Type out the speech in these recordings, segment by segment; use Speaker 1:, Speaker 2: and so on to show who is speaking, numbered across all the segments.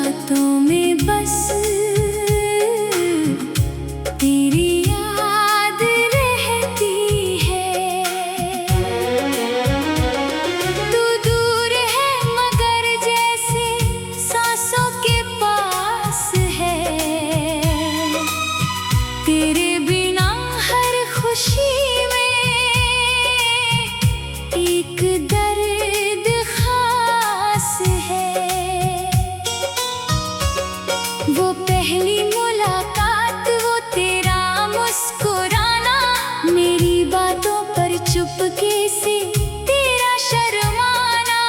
Speaker 1: बातों में बस तेरी याद रहती है। तू दूर है मगर जैसे सांसों के पास है। तेरे बिना हर खुशी में एक दर्द खास है। वो पहली मुलाकात, वो तेरा मुस्कुराना, मेरी बातों पर चुपके से तेरा शर्माना।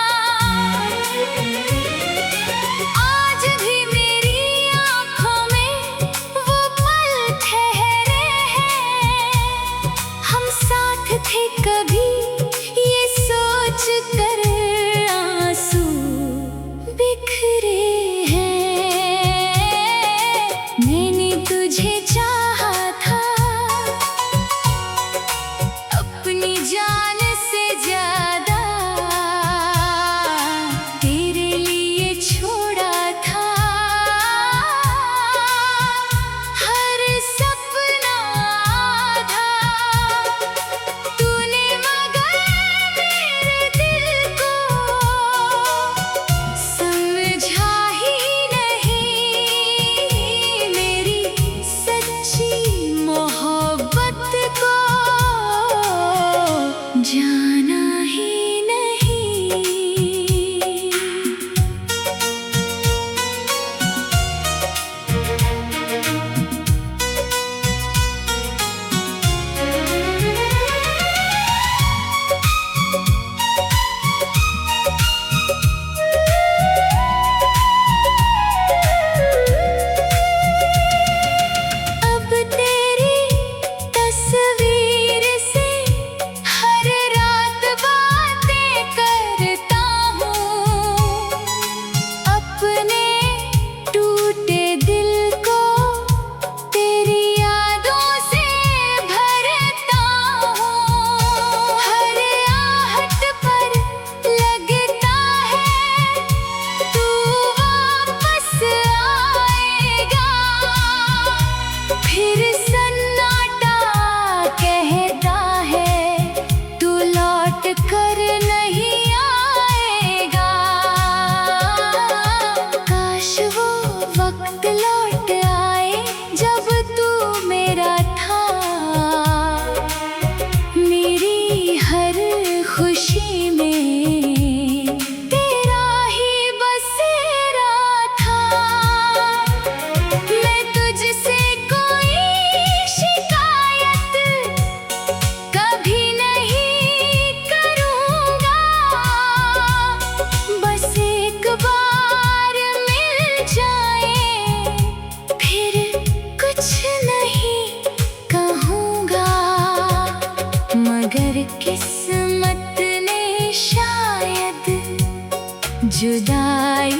Speaker 1: आज भी मेरी आँखों में वो पल ठहरे हैं। हम साथ थे कभी ये सोच कर आंसू बिखरे हैं। मैंने तुझे चाहा था अपनी जान से ज्यादा। तेरे लिए छोड़ा था हर सपना आधा। तूने मगर मेरे दिल को समझा ही नहीं। मेरी सच्ची मोहब्बत को जाना ही नहीं। अब तेरी तस्वीर से हर रात बातें करता हूँ। अपने टूटे दिल को तेरी यादों से भरता हूँ। हर आहट पर लगता है तू वापस आएगा। फिर सन्नाटा कहता है तू लौट कर नहीं आएगा। काश वो वक्त लौट आए जब तू मेरा था। मेरी हर खुशी में तेरा ही बसेरा था। मैं तुझसे कोई शिकायत कभी नहीं करूँगा। बस एक बार मिल जाए फिर कुछ नहीं कहूँगा। मगर किस्मत ने शायद जुदाई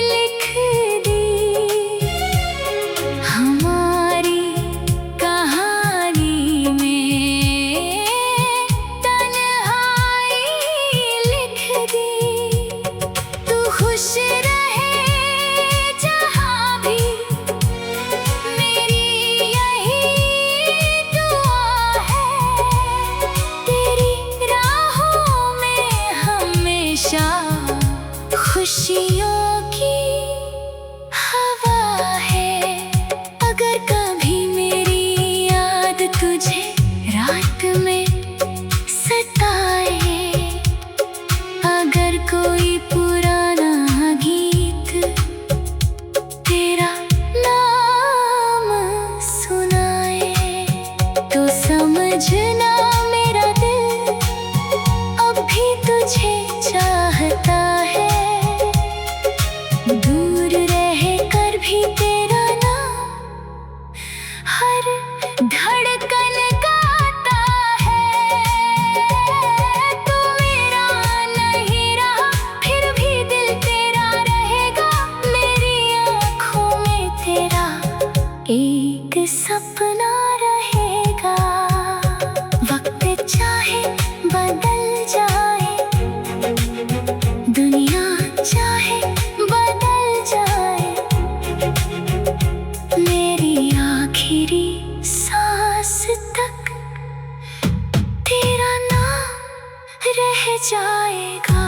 Speaker 1: लिख दी। हमारी कहानी में तन्हाई लिख दी। तू खुश रहे जहाँ भी, मेरी यही दुआ है। तेरी राहों में हमेशा खुश रह जाएगा।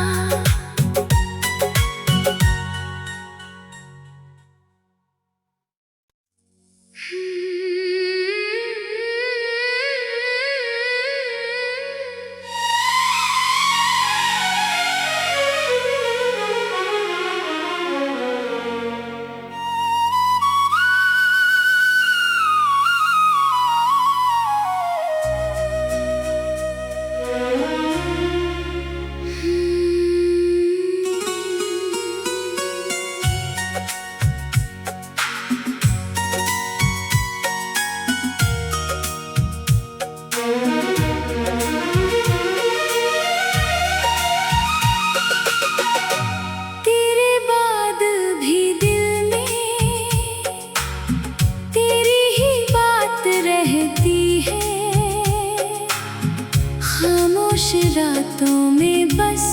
Speaker 1: खामोश रातों में बस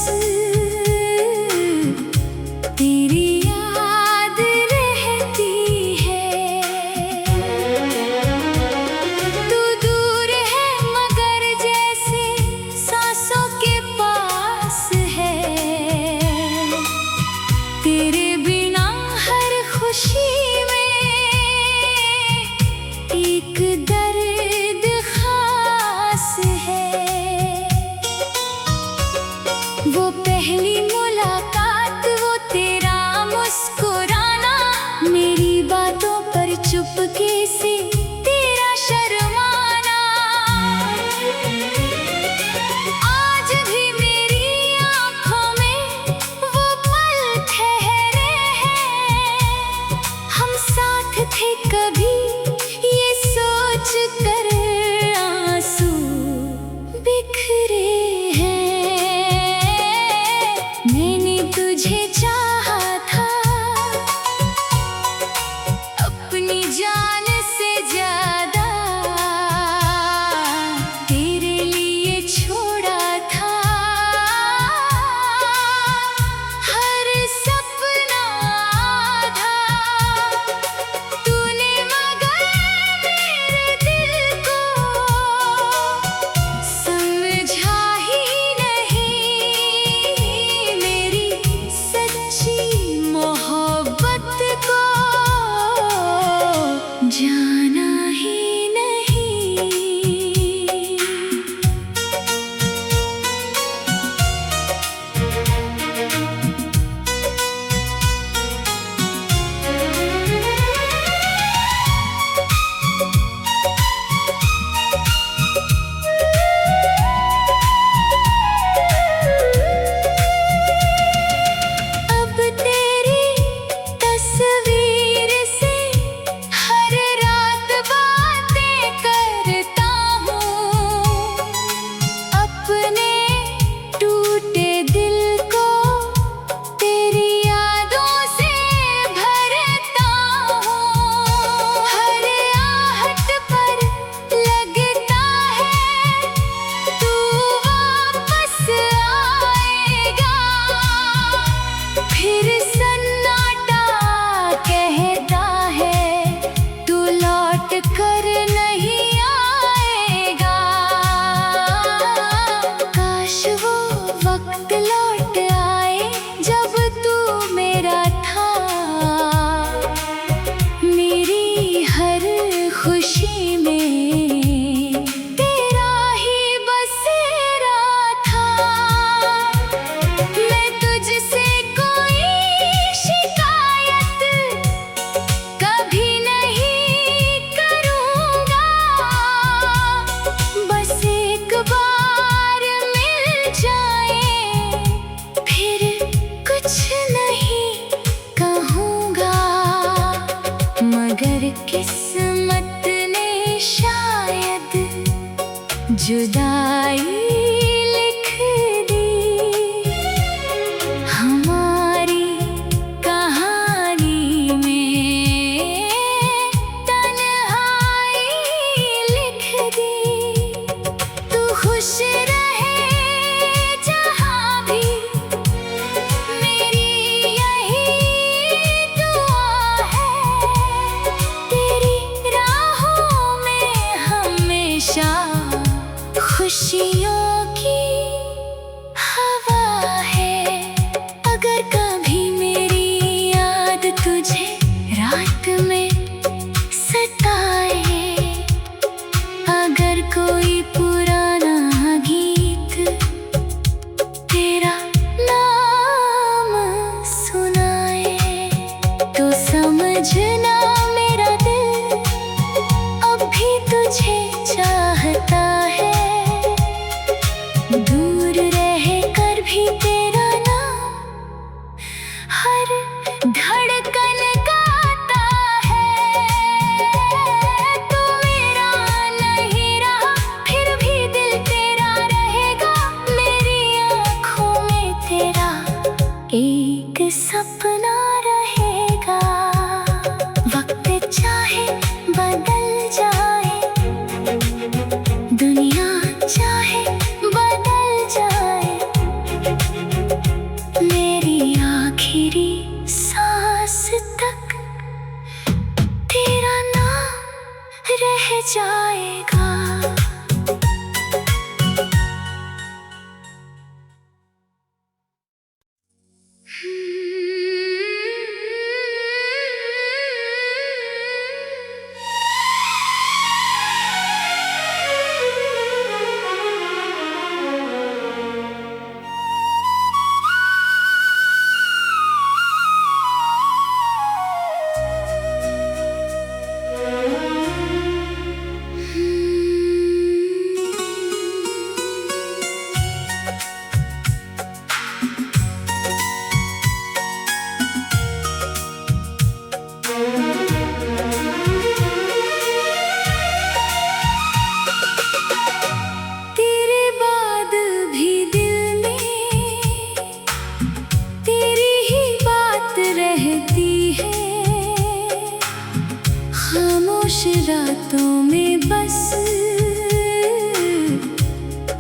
Speaker 1: तेरी याद रहती है। तू दूर है मगर जैसे सांसों के पास है। तेरे बिना हर खुशी में एक दर्द खास है। वो पहली मुलाकात, वो तेरा मुस्कुराना, मेरी बातों पर चुपके से तेरा शर्माना। आज भी मेरी आँखों में वो पल ठहरे हैं। हम साथ थे कभी ये सोच कर आंसू बिखरे हैं। तुझे चाहा था अपनी जान से ज्यादा, तेरे लिए छोड़ा था हर सपना आधा। तूने मगर मेरे दिल को समझा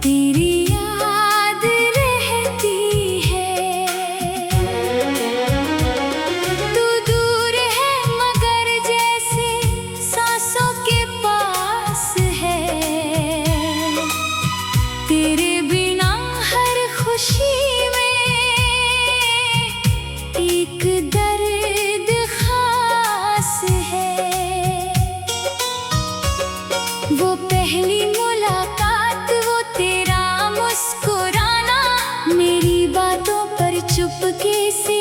Speaker 1: तेरी याद रहती है। तू दूर है मगर जैसे सांसों के पास है। तेरे बिना हर खुशी में एक दर्द खास है। वो पहली मुलाकात, वो तेरा मुस्कुराना, मेरी बातों पर चुपके से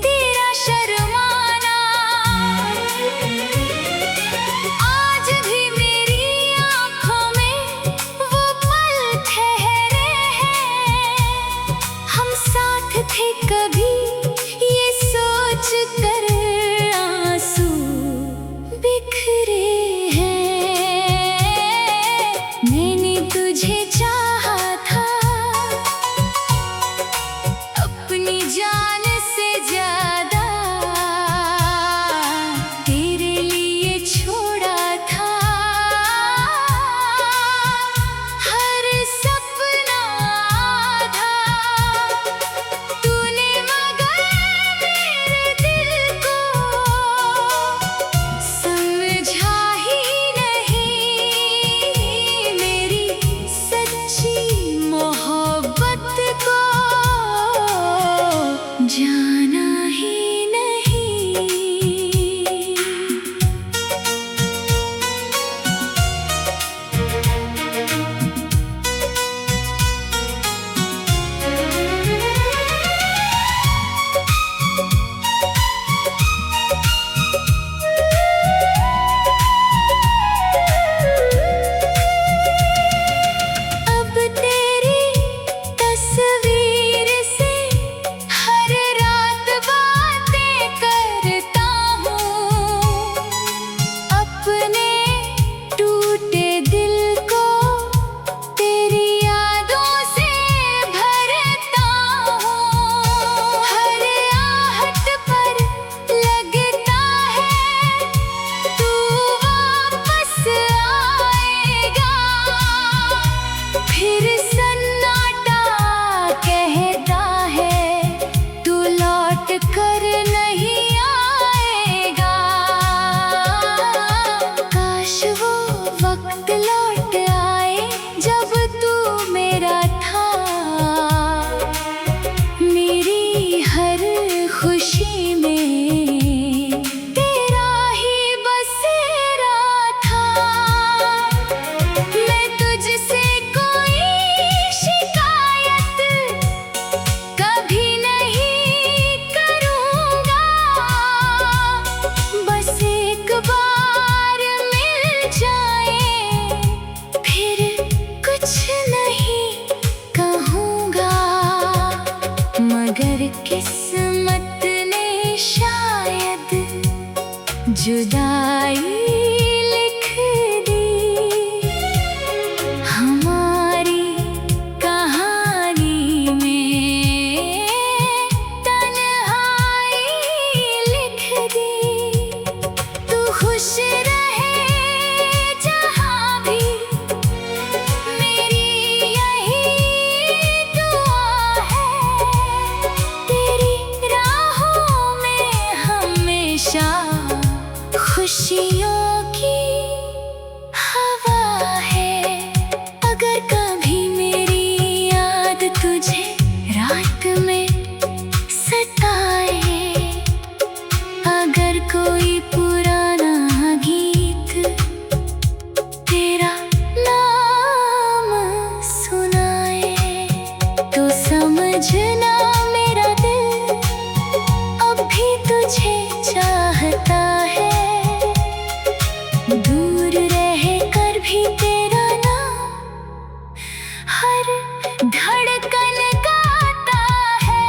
Speaker 1: तेरा शर्माना। आज भी मेरी आँखों में वो पल ठहरे हैं। हम साथ थे कभी ये सोच कर आंसू बिखरे हैं। मैंने तुझे चाहा था अपनी जान से ज्यादा। तेरे लिए छोड़ा था हर सपना आधा। तूने मगर मेरे दिल को समझा ही नहीं। मेरी सच्ची मोहब्बत को जाना ही नहीं। अब तेरी तस्वीर से हर रात बातें करता हूँ। अपने टूटे दिल को तेरी यादों से भरता हूँ। हर आहट पर लगता है तू वापस आएगा। फिर सन्नाटा कहता है तू लौट कर नहीं आएगा। काश वो वक्त लौट आए जब तू मेरा था। मेरी हर खुशी में तेरा ही बसेरा था। मैं तुझसे कोई शिकायत कभी नहीं करूँगा। बस एक बार मिल जाए फिर कुछ नहीं कहूँगा। मगर किस्मत ने शायद जुदाई लिख दी। हमारी कहानी में तन्हाई लिख दी। तू खुश रहे जहाँ भी, मेरी यही दुआ है। तेरी राहों में हमेशा खुशियों की हवा है। अगर कभी मेरी याद तुझे रात में सताए, अगर कोई पुराना गीत तेरा नाम सुनाए, तो समझना मेरा दिल अब भी तुझे चाहता है। दूर रह कर भी तेरा नाम हर धड़कन गाता है।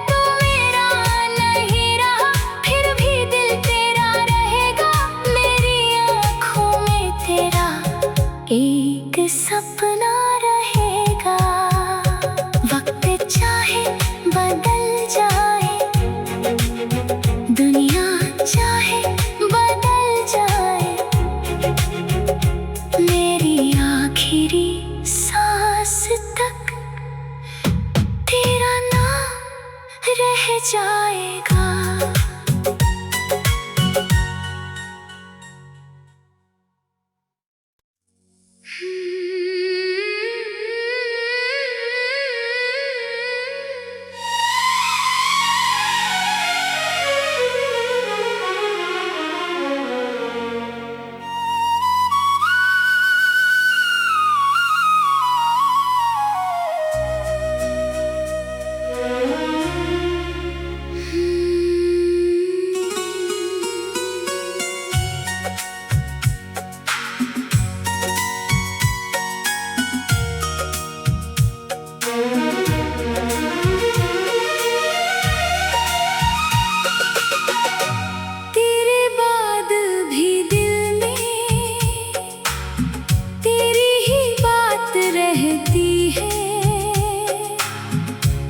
Speaker 1: तू मेरा नहीं रहा फिर भी दिल तेरा रहेगा। मेरी आँखों में तेरा एक सपना रहेगा। तक तेरा नाम रह जाएगा।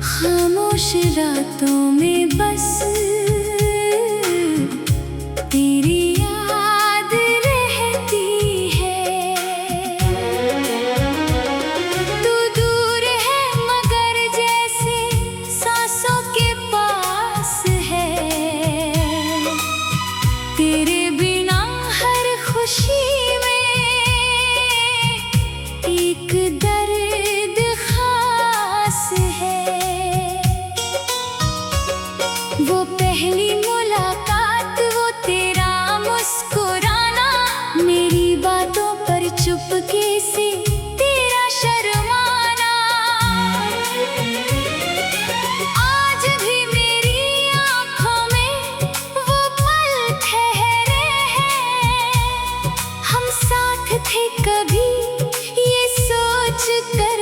Speaker 1: खामोश रातों में बस तेरी याद रहती है। तू दूर है मगर जैसे सांसों के पास है। तेरे बिना हर खुशी में एक दर्द खास है। वो पहली मुलाकात, वो तेरा मुस्कुराना, मेरी बातों पर चुपके से तेरा शर्माना। आज भी मेरी आँखों में वो पल ठहरे हैं। हम साथ थे कभी ये सोच कर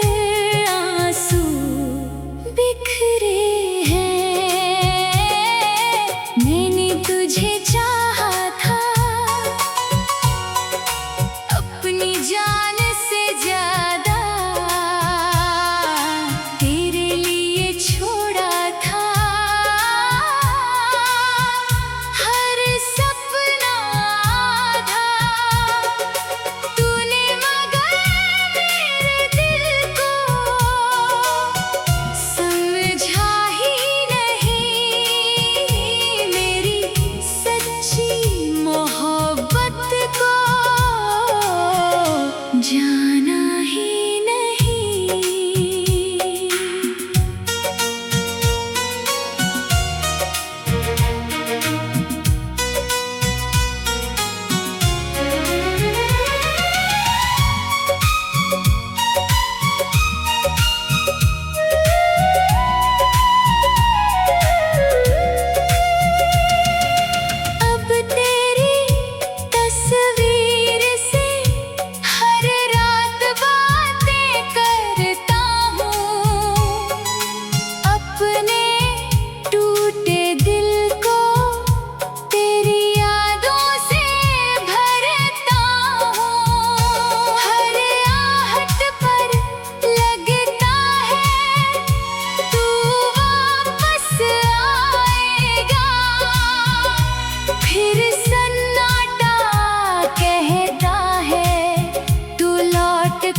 Speaker 1: आंसू बिखरे हैं। तुझे चाहा था अपनी जान से ज्यादा, तेरे लिए छोड़ा था हर सपना आधा। तूने मगर मेरे दिल को समझा ही मोहब्बत को जाना ही नहीं।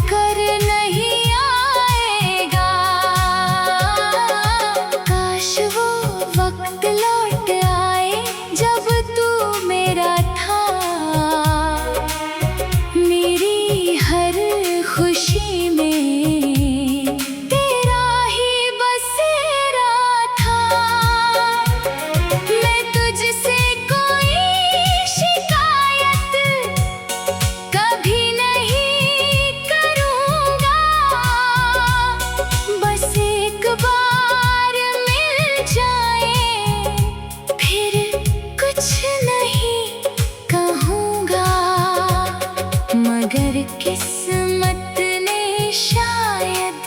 Speaker 1: कर नहीं आएगा। काश वो वक्त लौट आए जब तू मेरा था। मेरी हर खुशी में तेरा ही बसेरा था। मैं तुझसे कोई शिकायत कभी बार मिल जाए फिर कुछ नहीं कहूँगा। मगर किस्मत ने शायद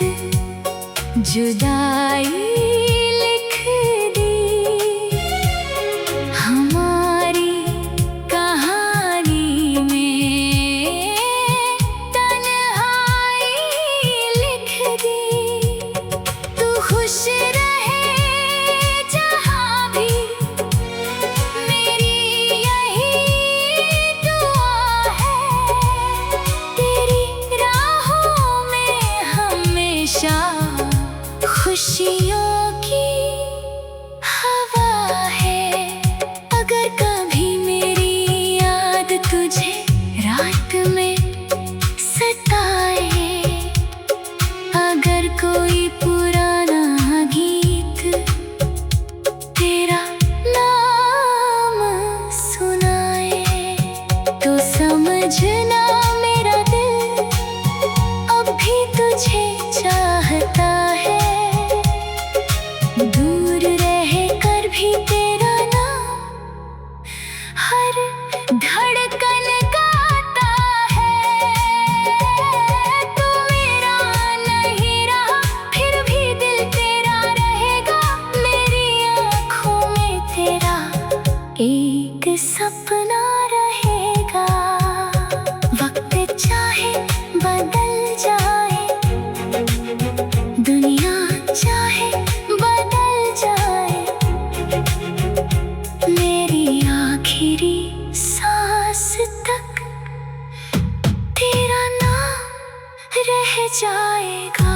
Speaker 1: जुदाई लिख दी। हमारी कहानी में तन्हाई लिख दी। खुश रहे जहाँ भी मेरी यही दुआ है। तेरी राहों में हमेशा दिशा खुशियों की हवा है। अगर कभी मेरी याद तुझे रात में सताए, अगर कोई पुराना गीत तेरा नाम सुनाए, तो समझना मेरा दिल अब भी तुझे चाहता है। दूर रह कर भी तेरा नाम हर धड़कन गाता है। तू मेरा नहीं रहा फिर भी दिल तेरा रहेगा, मेरी आँखों में तेरा एक सपना रहेगा। वक्त चाहे बदल जाए, दुनिया चाहे बदल जाए, मेरी आखिरी सांस तक तेरा नाम रह जाएगा।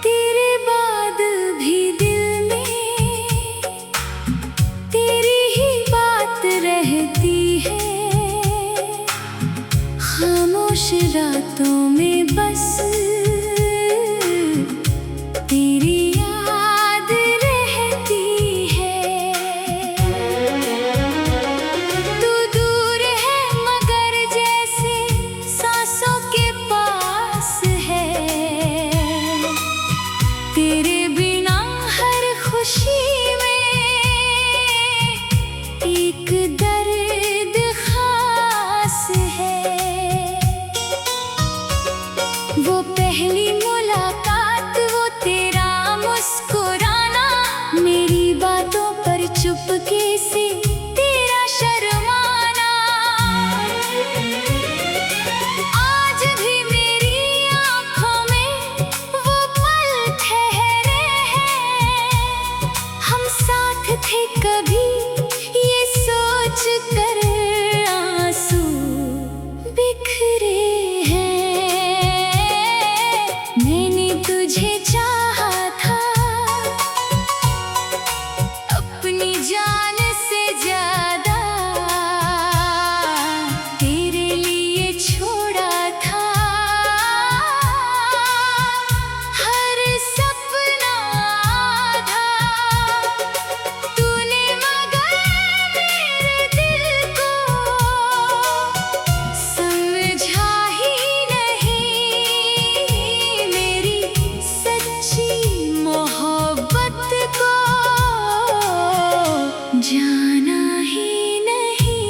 Speaker 1: तेरे बाद भी दिल में तेरी ही बात रहती है। खामोश रातों में बस तेरी याद रहती है। तू दूर है मगर जैसे सांसों के पास है। तेरे बिना हर खुशी में एक दर्द खास है। वो पहली मुलाकात, वो तेरा मुस्कुराना, मेरी बातों पर चुपके से तेरा शर्माना। आज भी मेरी आँखों में वो पल ठहरे हैं। हम साथ थे कभी ये सोच कर आंसू बिखरे हैं। मैंने तुझे चाहा था अपनी जान से ज्यादा, तेरे लिए छोड़ा था हर सपना आधा। तूने मगर मेरे दिल को समझा ही नहीं, मेरी सच्ची मोहब्बत को जाना ही नहीं।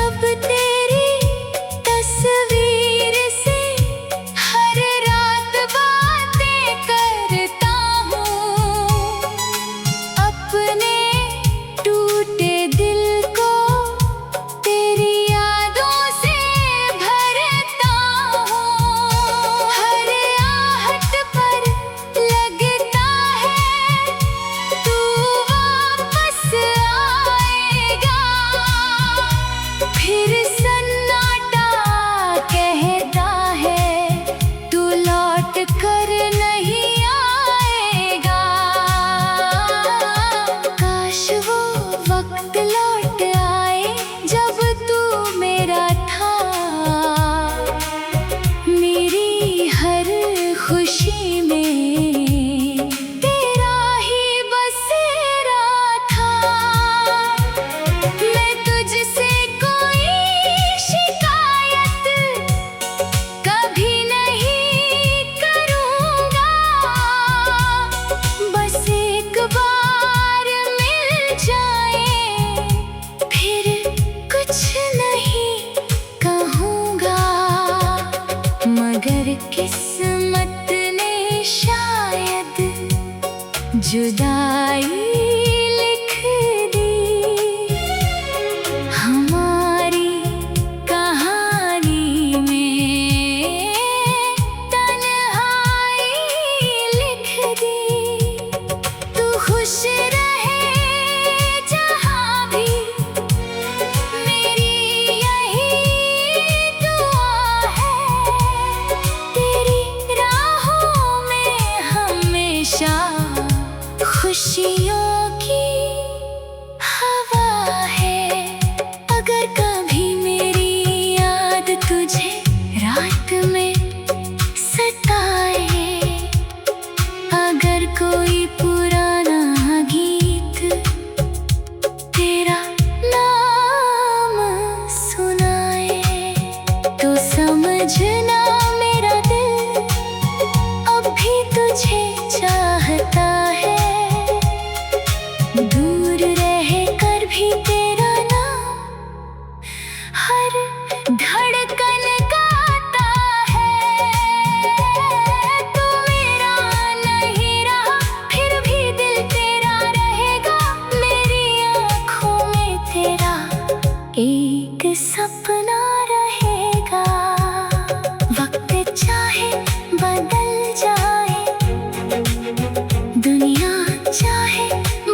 Speaker 1: अब तेरी तस्वीर से हर रात बातें करता हूँ। अपने टूटे दिल को तेरी यादों से भरता हूँ। हर आहट पर लगता है तू वापस आएगा। फिर सन्नाटा कहता है तू लौट कर नहीं आएगा। काश वो वक्त लौट आए। जुदाई लिख दी हमारी कहानी में, तन्हाई लिख दी। तू खुश रहे जहाँ भी, मेरी यही दुआ है। तेरी राहों में हमेशा खुशियों की हवा है। अगर कभी मेरी याद तुझे रात में सताए, अगर कोई पुराना गीत तेरा नाम सुनाए, तो समझना मेरा दिल अब भी तुझे चाहता है। दूर रह कर भी तेरा नाम हर धड़कन गाता है। तू मेरा नहीं रहा, फिर भी दिल तेरा रहेगा। मेरी आँखों में तेरा एक सपना रहेगा। वक्त चाहे बदल जाए, दुनिया चाहे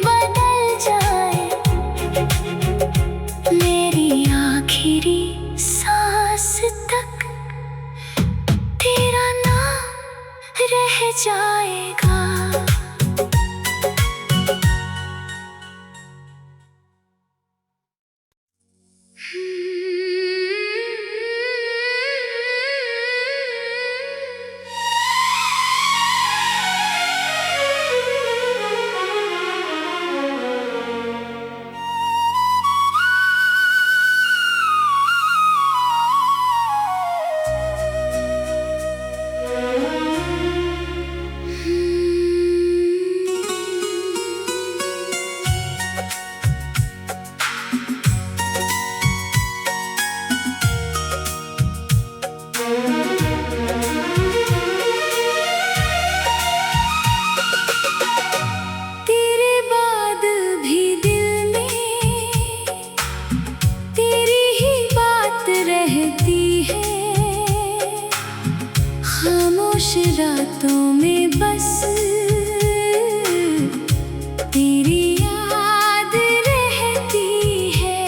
Speaker 1: बदल जाए, मेरी आखिरी सांस तक तेरा नाम रह जाएगा। खामोश रातों में बस तेरी याद रहती है।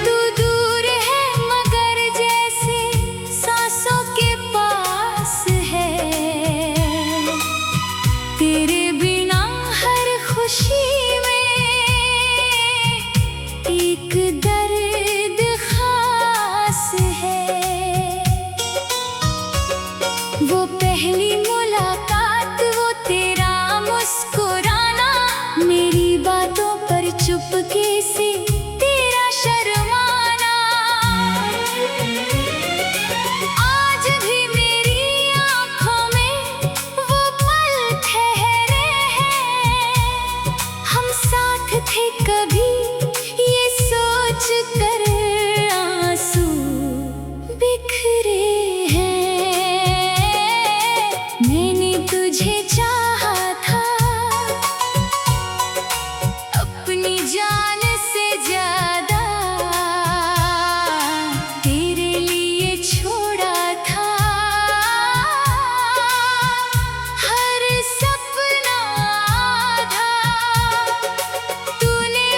Speaker 1: तू दूर है मगर जैसे सांसों के पास है। तेरे बिना हर खुशी में एक दर्द खास है। वो पहली मुलाकात, वो तेरा मुस्कुराना, मेरी बातों पर चुपके से तेरा शर्माना। आज भी मेरी आँखों में वो पल ठहरे हैं। हम साथ थे कभी ये सोच कर आंसू बिखरे हैं। मैंने तुझे चाहा था अपनी जान से ज्यादा, तेरे लिए छोड़ा था हर सपना आधा। तूने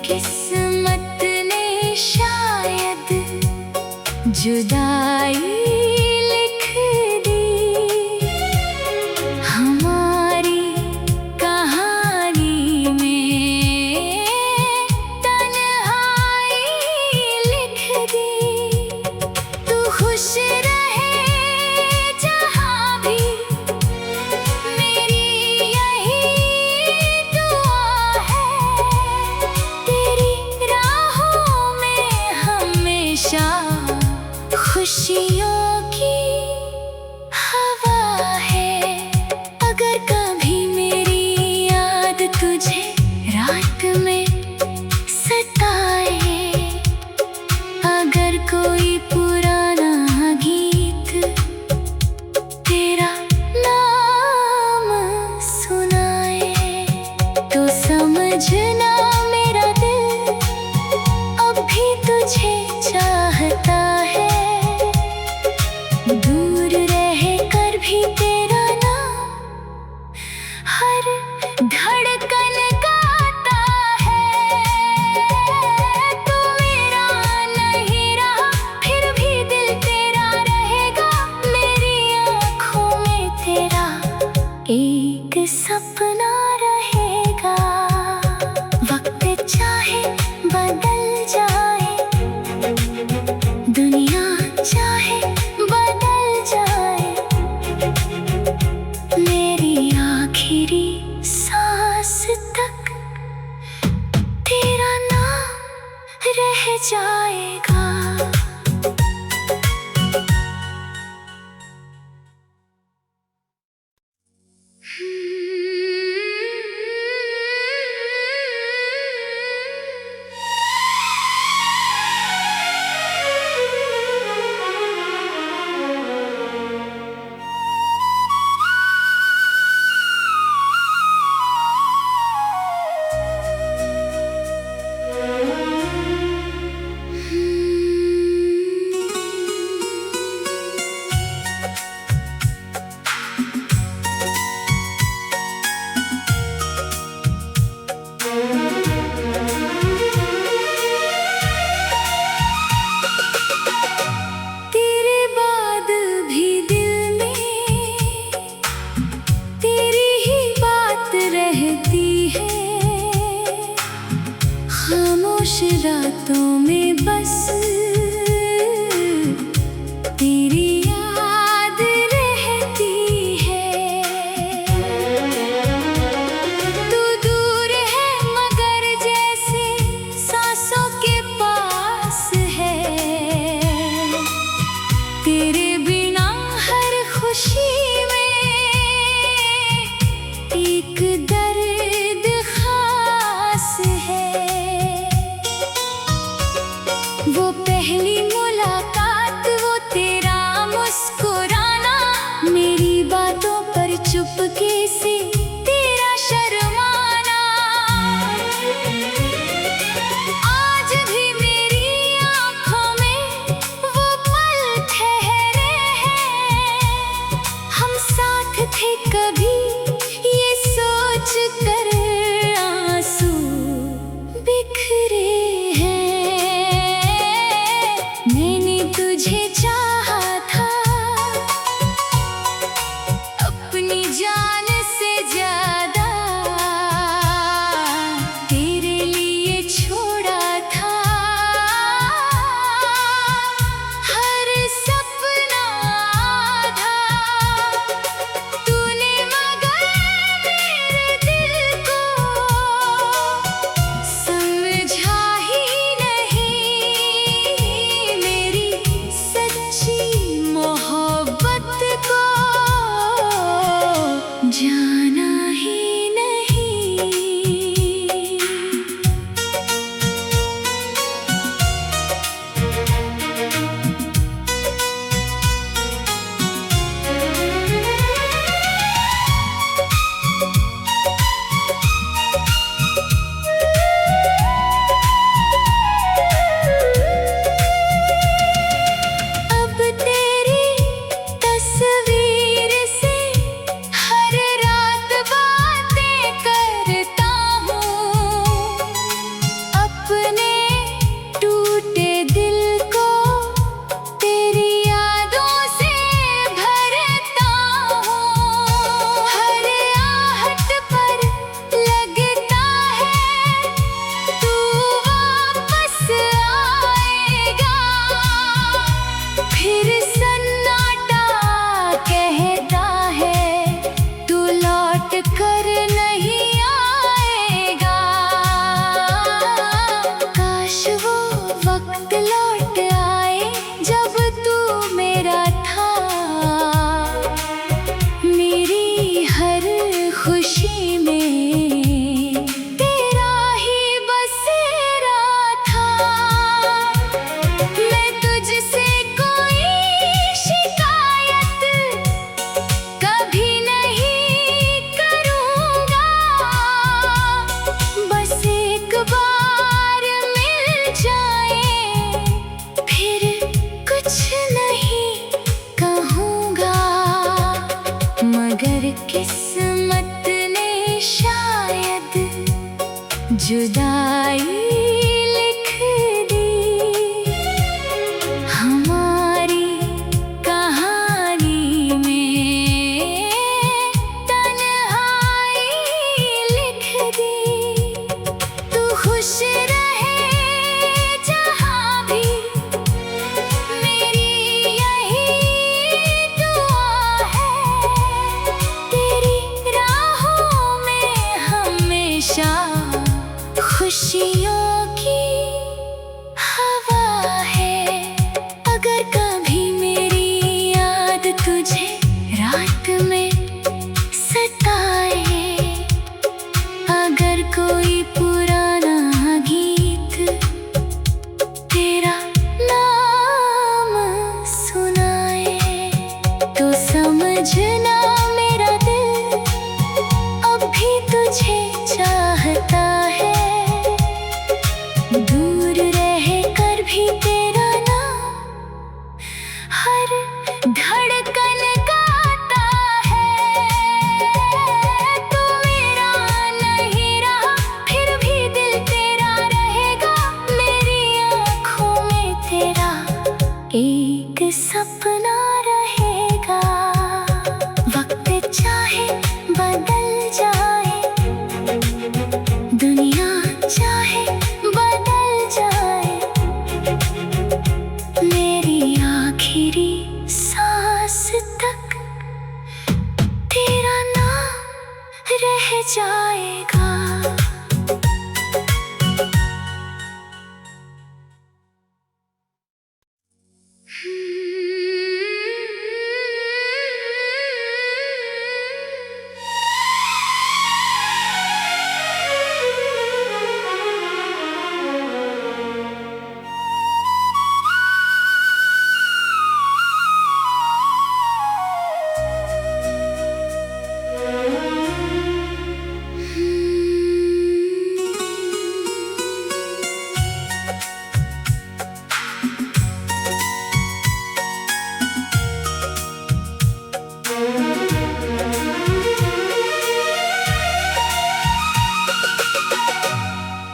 Speaker 1: किस्मत ने शायद जुदाई लिख दी। हमारी कहानी में तन्हाई लिख दी। तू खुश रहे जहाँ भी, मेरी यही दुआ है। तेरी राहों में हमेशा खुशियों की हवा है। अगर कभी मेरी याद तुझे रात में सताए, अगर कोई पुराना गीत तेरा नाम सुनाए, तो समझना मेरा दिल अब भी तुझे चाहता है। दूर रह कर भी तेरा नाम हर धड़कन गाता है। तू मेरा नहीं रहा, फिर भी दिल तेरा रहेगा। मेरी आँखों में तेरा एक सपना रहेगा। वक्त चाहे बदल जाए, दुनिया चाहे बदल जाए, मेरी आखिरी सांस तक तेरा नाम रह जाएगा। तेरे बाद भी दिल में तेरी ही बात रहती है। खामोश रातों में बस तेरी याद रहती है। तू दूर है मगर जैसे सांसों के पास है। तेरे बिना हर खुशी में एक दर्द खास है। वो पहली मुलाकात, वो तेरा मुस्कुराना, मेरी बातों पर चुपके से तेरा शर्माना। आज भी मेरी आँखों में वो पल ठहरे हैं। हम साथ थे कभी, ये सोच कर आंसू बिखरे हैं। मैंने तुझे चाहा था अपनी जान से ज्यादा, तेरे लिए छोड़ा था हर सपना आधा। तूने मगर मेरे दिल को समझा सच्चाई लिख दी हमारी कहानी में, तन्हाई लिख दी। तू खुश रहे जहाँ भी, मेरी यही दुआ है। तेरी राहों में हमेशा खुशियों की हवा है। अगर कभी मेरी याद तुझे रात में सताए, अगर कोई पुराना गीत तेरा नाम सुनाए, तो समझना मेरा दिल अब भी तुझे चाहता है। दूर रह कर भी तेरा नाम हर धड़कन गाता है। तू मेरा नहीं रहा, फिर भी दिल तेरा रहेगा। मेरी आँखों में तेरा एक सपना रहेगा। वक्त चाहे बदल जाए, दुनिया चाहे बदल जाए, मेरी आखिरी सांस तक तेरा नाम रह जाएगा।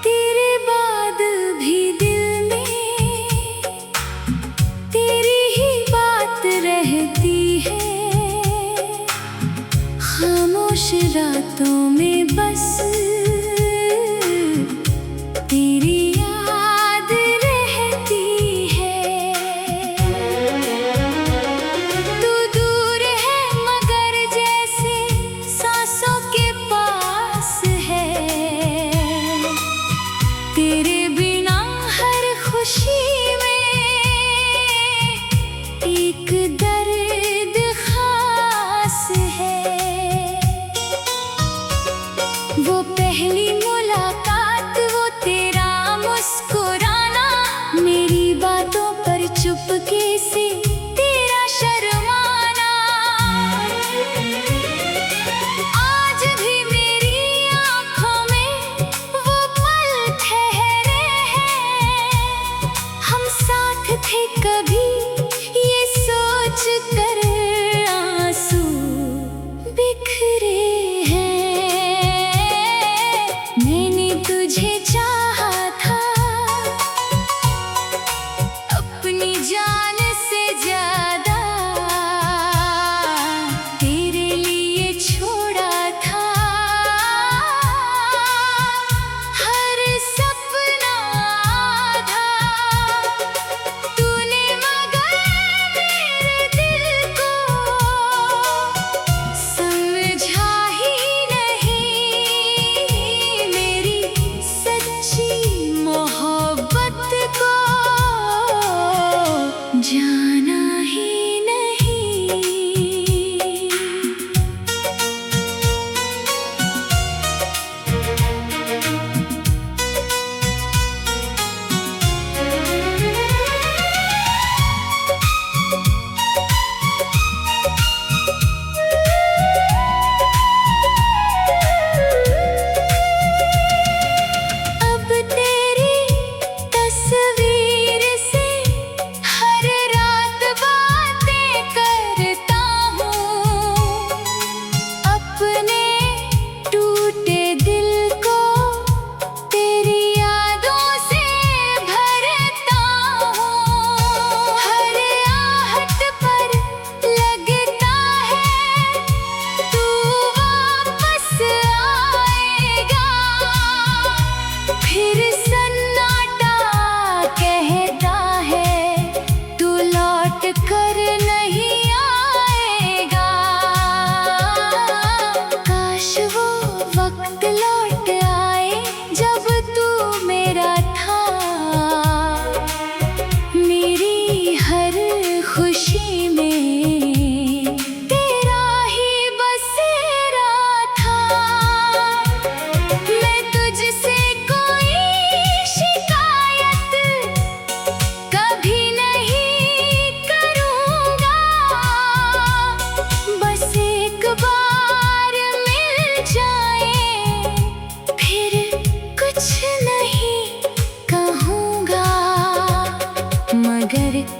Speaker 1: तेरे बाद भी दिल में तेरी ही बात रहती है। खामोश रातों में बस तेरी याद रहती है। तू दूर है मगर जैसे सांसों के पास है। तेरे बिना हर खुशी में एक दर्द खास है। वो पहली मुलाकात, वो तेरा मुस्कुराना, मेरी बातों पर चुपके से तेरा शर्माना। आज भी मेरी आँखों में वो पल ठहरे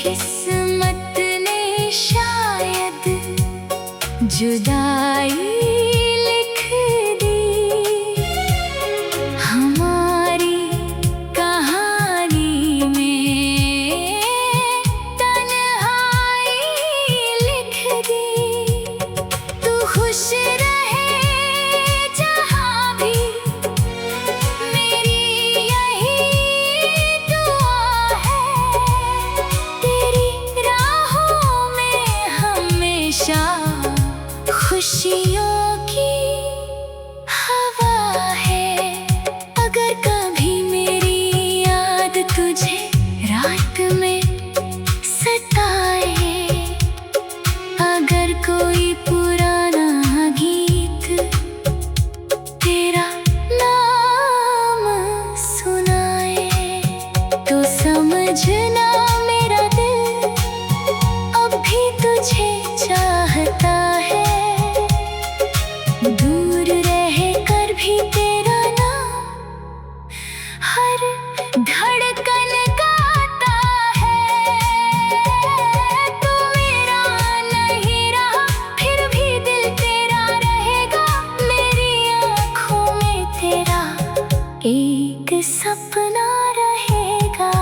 Speaker 1: किस्मत ने शायद जुदाई लिख दी। हमारी कहानी में तन्हाई लिख दी। तू खुश रहे जहाँ भी, मेरी यही दुआ है। तेरी राहों में हमेशा खुशियों की हवा है। अगर कभी मेरी याद तुझे रात में सताए, अगर कोई पुराना गीत तेरा नाम सुनाए, तो समझना मेरा दिल अब भी तुझे चाहता है। दूर रह कर भी तेरा नाम हर धड़कन गाता है। तू मेरा नहीं रहा, फिर भी दिल तेरा रहेगा। मेरी आँखों में तेरा एक सपना रहेगा।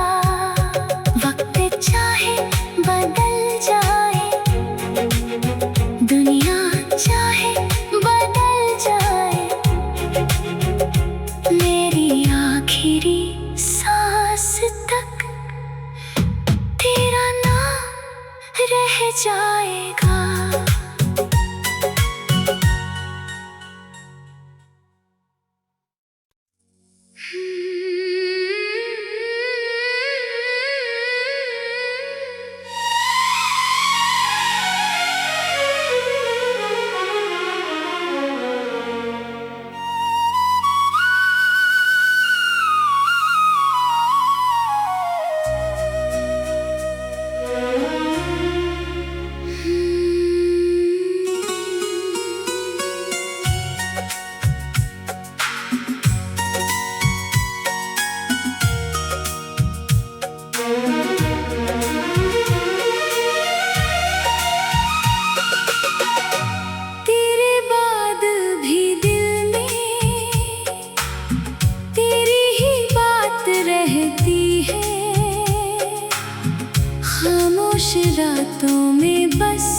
Speaker 1: वक्त चाहे बदल जाए, दुनिया चाहे बदल जाए, मेरी आखिरी सांस तक तेरा नाम रह जाएगा। तेरे बाद भी दिल में तेरी ही बात रहती है। खामोश रातों में बस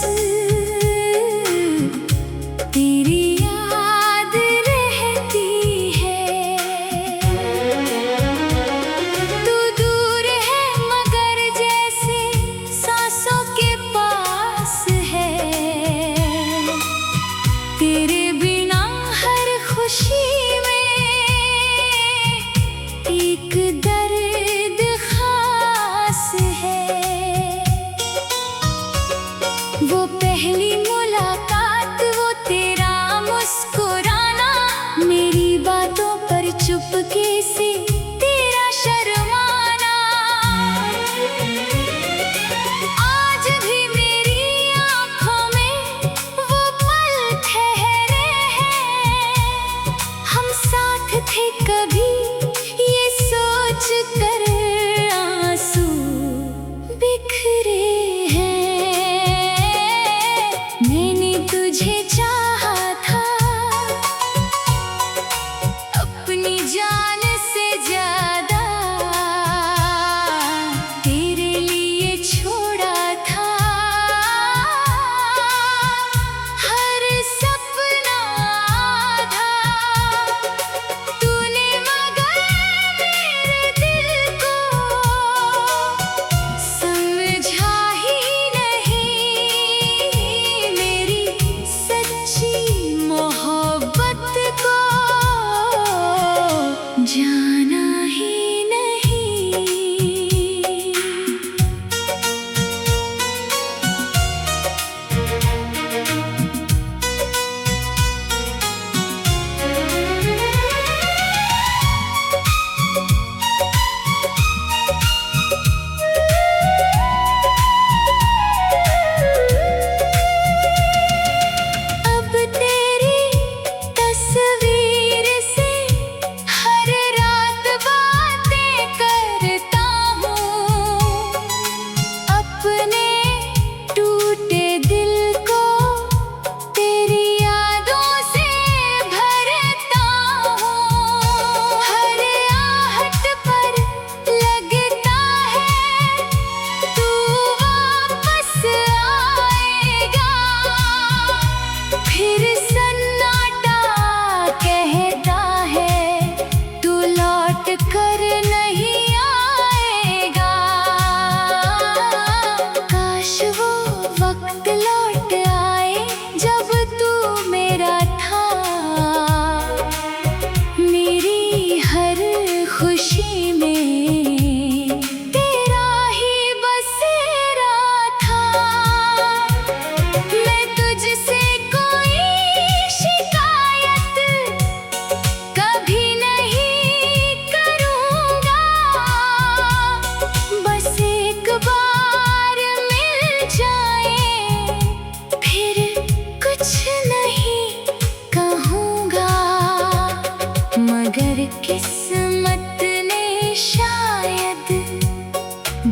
Speaker 1: तेरी याद रहती है। तू दूर है मगर जैसे सांसों के पास है। तेरे बिना हर खुशी में एक दर्द खास है। वो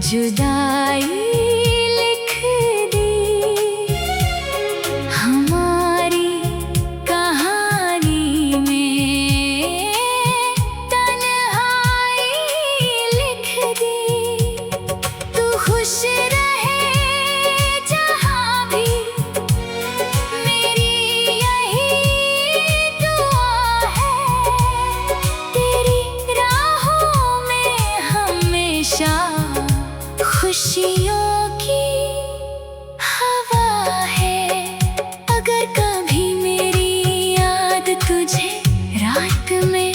Speaker 1: जुदाई लिख दी हमारी कहानी में, तन्हाई लिख दी। तू खुश रहे जहाँ भी, मेरी यही दुआ है। तेरी राहों में हमेशा खुशियों की हवा है। अगर कभी मेरी याद तुझे रात में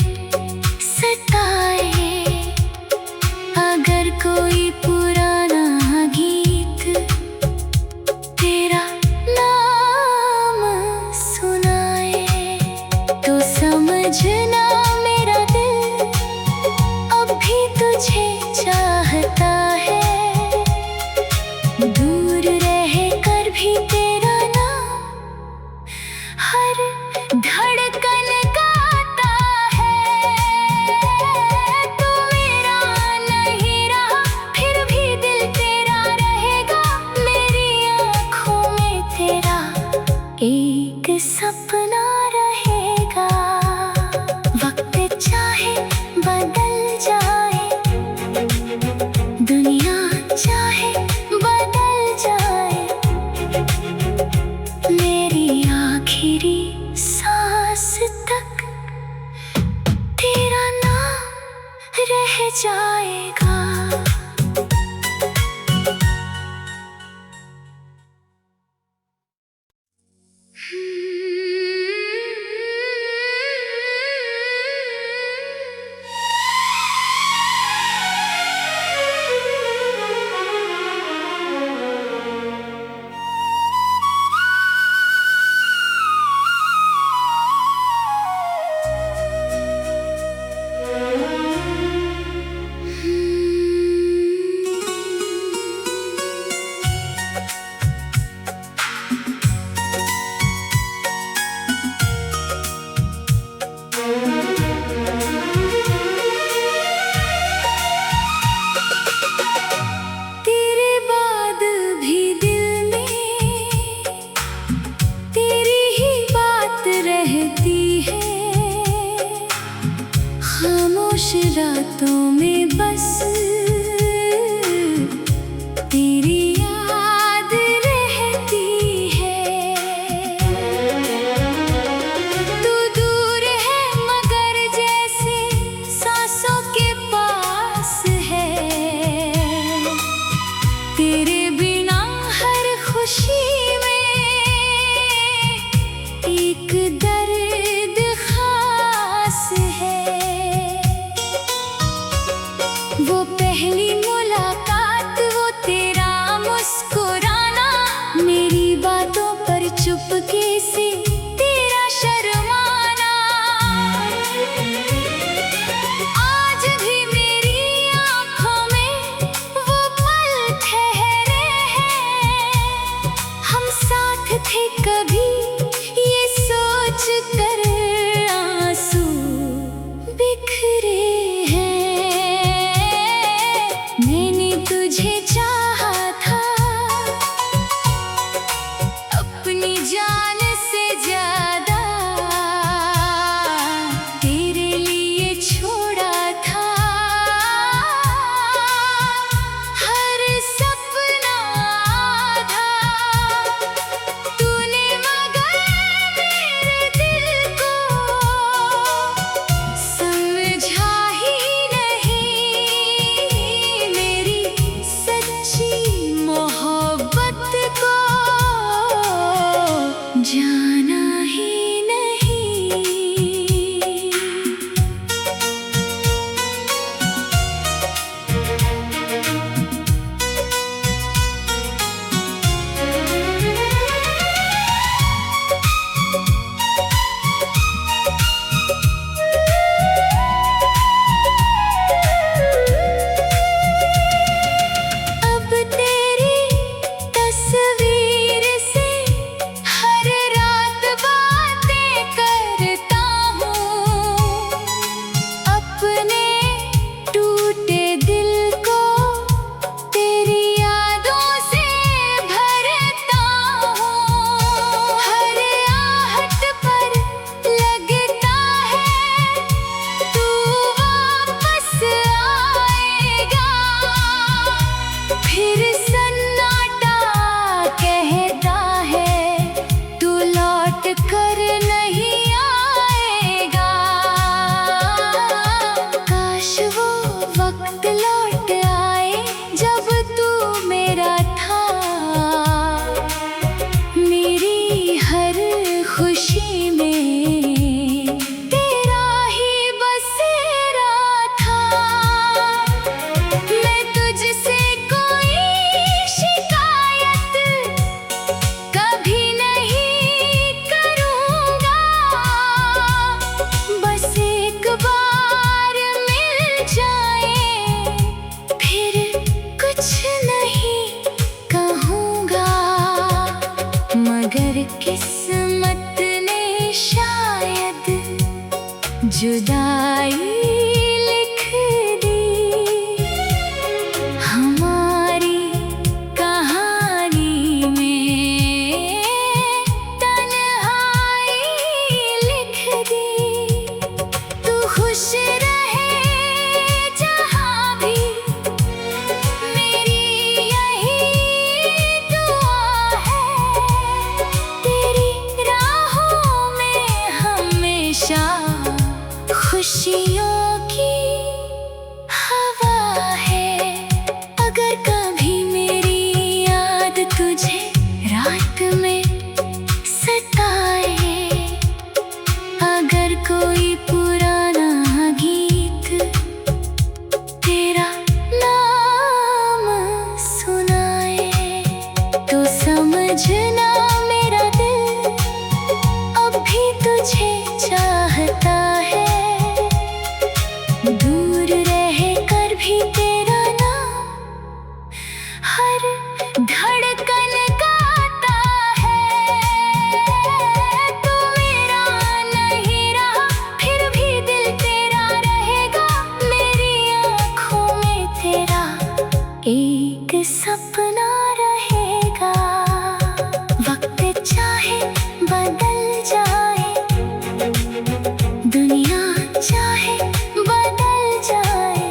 Speaker 1: सताए, अगर कोई पुराना गीत तेरा नाम सुनाए, तो समझना मेरा दिल अब भी तुझे चाहता है। दूर रह कर भी तेरा नाम हर धड़कन गाता है। तू मेरा नहीं रहा, फिर भी दिल तेरा रहेगा। मेरी आँखों में तेरा एक सपना रहेगा। वक्त चाहे बदल जाए, दुनिया चाहे बदल जाए, मेरी आखिरी सांस तक तेरा नाम रह जाएगा। खामोश रातों में बस तेरी याद रहती है। तू दूर है मगर जैसे सांसों के पास है। तेरे बिना हर खुशी में एक दर्द खास है। वो पहली मुलाकात, वो तेरा मुस्कुराना, मेरी बातों पर चुपके से तेरा शर्माना। आज भी मेरी आँखों में वो पल ठहरे हैं। हम साथ थे कभी ये सोच कर आंसू बिखरे हैं। मैंने तुझे चाहा एक सपना रहेगा। वक्त चाहे बदल जाए, दुनिया चाहे बदल जाए,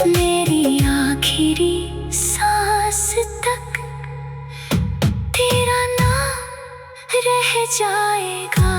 Speaker 1: मेरी आखिरी सांस तक तेरा नाम रह जाएगा।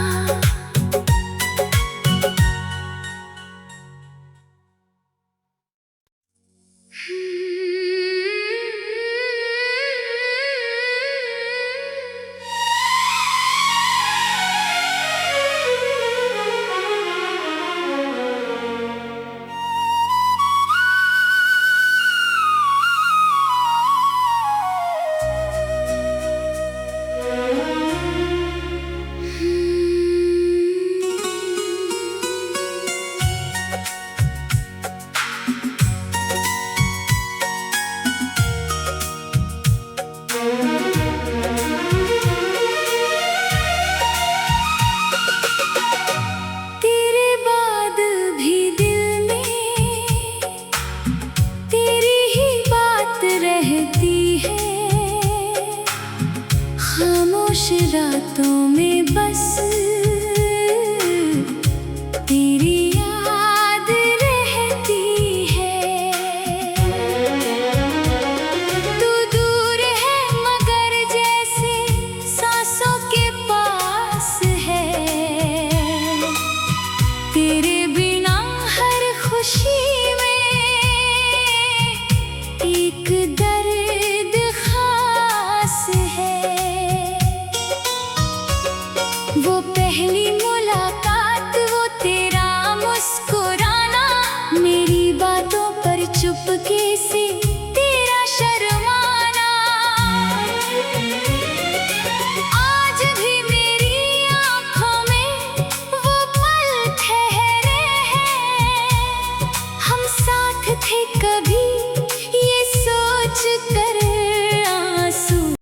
Speaker 1: खामोश रातों में बस तेरी याद रहती है। तू दूर है मगर जैसे सांसों के पास है। तेरे बिना हर खुशी में एक दर्द खास है। वो पहली मुलाकात, वो तेरा मुस्कुराना, मेरी बातों पर चुपके से तेरा शर्माना। आज भी मेरी आँखों में वो पल ठहरे हैं। हम साथ थे कभी